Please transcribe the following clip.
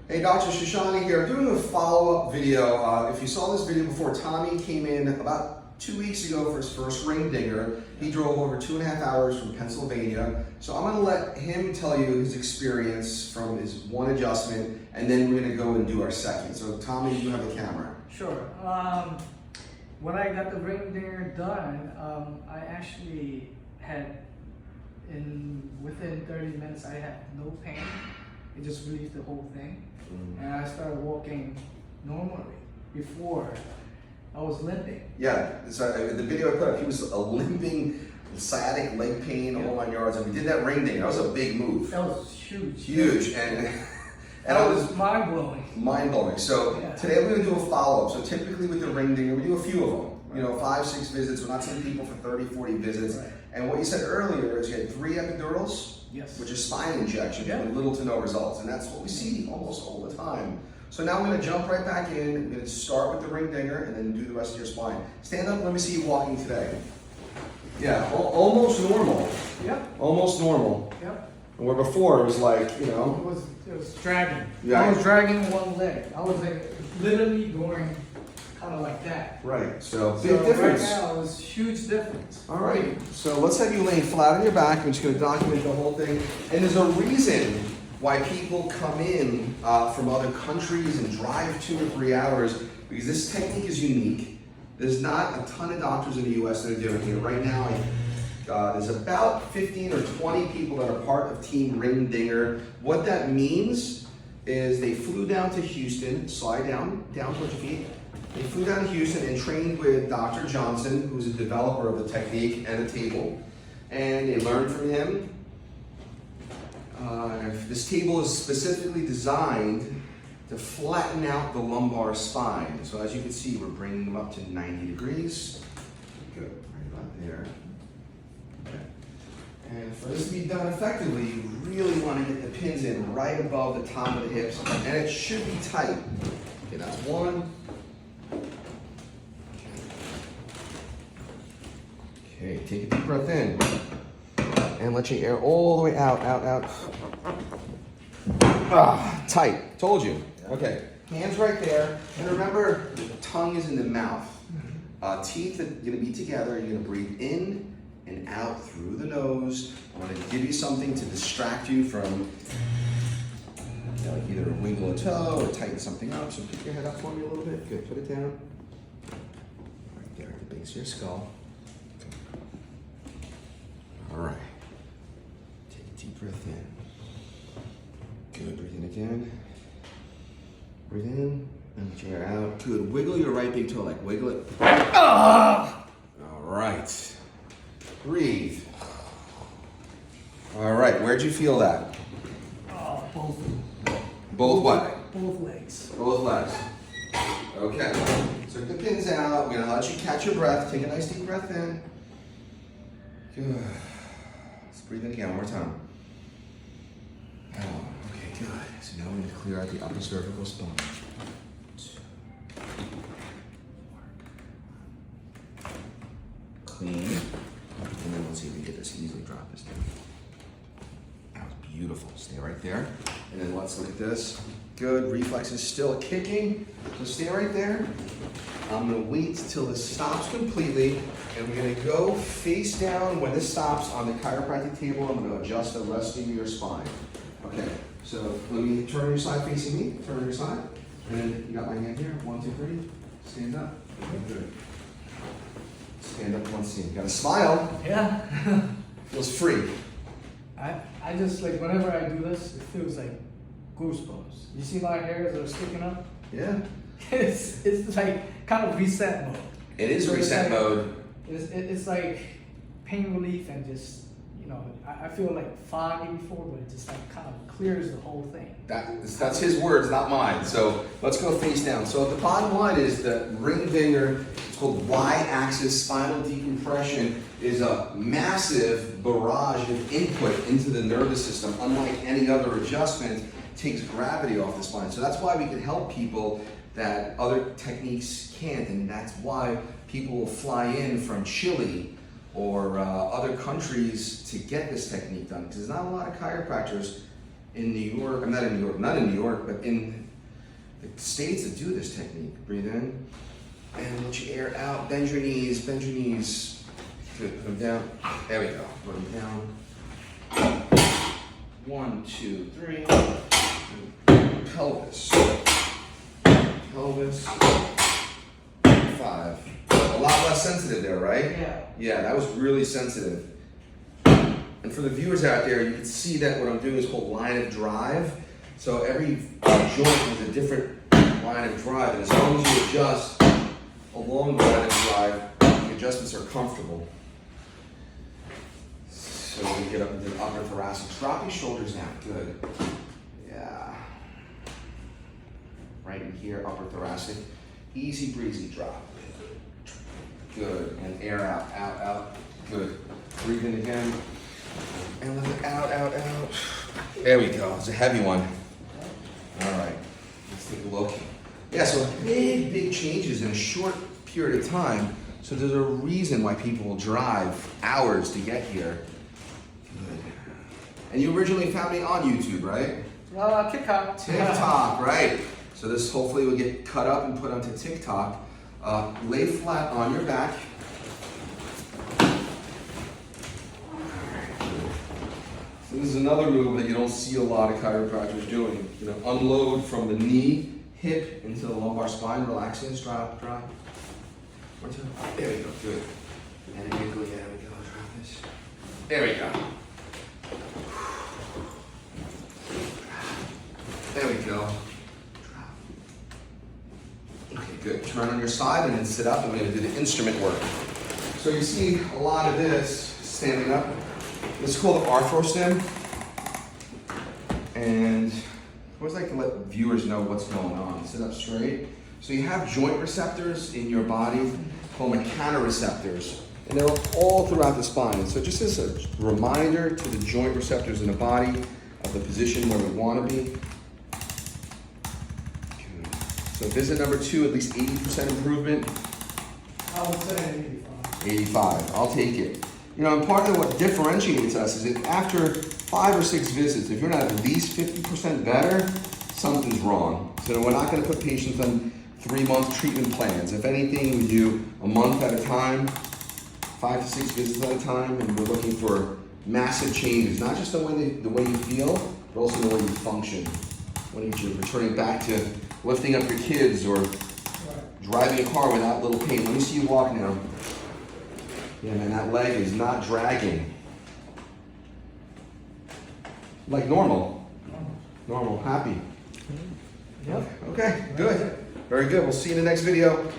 Hey, Dr. Shoshani here, doing a follow-up video. If you saw this video before, Tommy came in about 2 weeks ago for his first ring dinger. He drove over 2.5 hours from Pennsylvania. So I'm gonna let him tell you his experience from his one adjustment, and then we're gonna go and do our second. So Tommy, you have the camera. Sure. When I got the ring dinger done, I actually had, within 30 minutes, I had no pain. It just relieved the whole thing. And I started walking normally. Before, I was limping. Yeah, so the video I put up, he was a limping, sciatic leg pain, all 9 yards, and we did that ring dinger. That was a big move. That was huge. Huge, and that was mind-blowing. Mind-blowing. So today we're gonna do a follow-up. So typically with the ring dinger, we do a few of them. You know, 5-6 visits. We're not seeing people for 30-40 visits. Right. And what you said earlier is you had 3 epidurals, which is spine injections with little to no results. And that's what we see almost all the time. So now we're gonna jump right back in. We're gonna start with the ring dinger and then do the rest of your spine. Stand up, let me see you walking today. Yeah, almost normal. Yep. Almost normal. Yep. And where before it was like, you know. It was dragging. Yeah. I was dragging one leg. I was like literally going kind of like that. Right, so big difference. Right now, it was huge difference. All right, so let's have you laying flat on your back. I'm just going to document the whole thing. And there's a reason why people come in from other countries and drive 2 or 3 hours, because this technique is unique. There's not a ton of doctors in the US that are doing it. Right now, there's about 15 or 20 people that are part of Team Ring Dinger. What that means is they flew down to Houston, slide down towards your feet. They flew down to Houston and trained with Dr. Johnson, who's a developer of the technique and the table. And they learned from him. This table is specifically designed to flatten out the lumbar spine. So as you can see, we're bringing them up to 90 degrees. Good, right about there. Okay. And for this to be done effectively, you really want to get the pins in right above the top of the hips, and it should be tight. Okay, that's 1. Okay, take a deep breath in and let your air all the way out. Tight, told you. Okay, hands right there. And remember, the tongue is in the mouth. Teeth are gonna be together. You're gonna breathe in and out through the nose. I'm gonna give you something to distract you from either wiggle a toe or tighten something up. So keep your head up for me a little bit. Good, put it down. Right there at the base of your skull. All right, take a deep breath in. Good, breathe in again. Breathe in, and let your air out. Good, wiggle your right big toe, like wiggle it. All right, breathe. All right, where'd you feel that? Both. Both what? Both legs. Both legs. Okay, so the pins out. We're gonna let you catch your breath. Take a nice deep breath in. Good. Let's breathe in again one more time. Oh, okay, good. So now we're going to clear out the upper cervical spine. 2, 4. Clean. And then let's see if we get this. Easily drop this down. That was beautiful. Stay right there. And then let's look at this. Good. Reflexes still kicking. So stay right there. I'm going to wait till this stops completely, and we're going to go face down. When this stops on the chiropractic table, I'm going to adjust the rest of your spine. Okay, so let me turn on your side facing me, turn on your side, and then you got my hand here, 1, 2, 3, stand up. Good. Stand up once, see. You got to smile. Yeah. Feels free. I just, like, whenever I do this, it feels like goosebumps. You see my hairs that are sticking up? Yeah. It's like kind of reset mode. It is reset mode. It's like pain relief and just, you know, I feel like foggy before, but it just like kind of clears the whole thing. That's his words, not mine. So let's go face down. So the bottom line is that ring dinger, it's called Y-axis spinal decompression, is a massive barrage of input into the nervous system. Unlike any other adjustment, it takes gravity off the spine. So that's why we can help people that other techniques can't, and that's why people will fly in from Chile or other countries to get this technique done, because there's not a lot of chiropractors in New York, I'm not in New York, but in the States that do this technique. Breathe in and let your air out. Bend your knees, bend your knees. Good, put them down. There we go, put them down. 1, 2, 3. Pelvis. Pelvis. 5. A lot less sensitive there, right? Yeah. Yeah, that was really sensitive. And for the viewers out there, you can see that what I'm doing is called line of drive. So every joint has a different line of drive, and as long as you adjust along the line of drive, the adjustments are comfortable. So we get up into the upper thoracic. Drop your shoulders down. Good. Yeah. Right in here, upper thoracic. Easy breezy drop. Good. And air out, out, out. Good. Breathe in again. And let it out, out, out. There we go. It's a heavy one. All right. Let's take a look. Yeah, so big, big changes in a short period of time. So there's a reason why people will drive hours to get here. Good. And you originally found me on YouTube, right? TikTok. TikTok, right. So this hopefully will get cut up and put onto TikTok. Lay flat on your back. So this is another move that you don't see a lot of chiropractors doing. You know, unload from the knee, hip into the lumbar spine. Relax in, drop, drop. One, two. There we go. Good. And ankle. Yeah, there we go. Drop this. There we go. There we go. Okay, good. Turn on your side and then sit up, and we're going to do the instrument work. So you see a lot of this standing up. This is called the arthrostim. And I always like to let viewers know what's going on. Sit up straight. So you have joint receptors in your body called mechanoreceptors. And they're all throughout the spine. So just as a reminder to the joint receptors in the body of the position where we want to be. So visit number 2, at least 80% improvement. I would say 85. 85, I'll take it. You know, and part of what differentiates us is that after 5 or 6 visits, if you're not at least 50% better, something's wrong. So we're not going to put patients on 3-month treatment plans. If anything, we do a month at a time, 5 to 6 visits at a time, and we're looking for massive changes, not just the way you feel, but also the way you function. When you're returning back to lifting up your kids or driving a car without little pain. Let me see you walk now. Yeah, man, that leg is not dragging. Like normal. Normal, happy. Yep. Okay, good. Very good. We'll see you in the next video.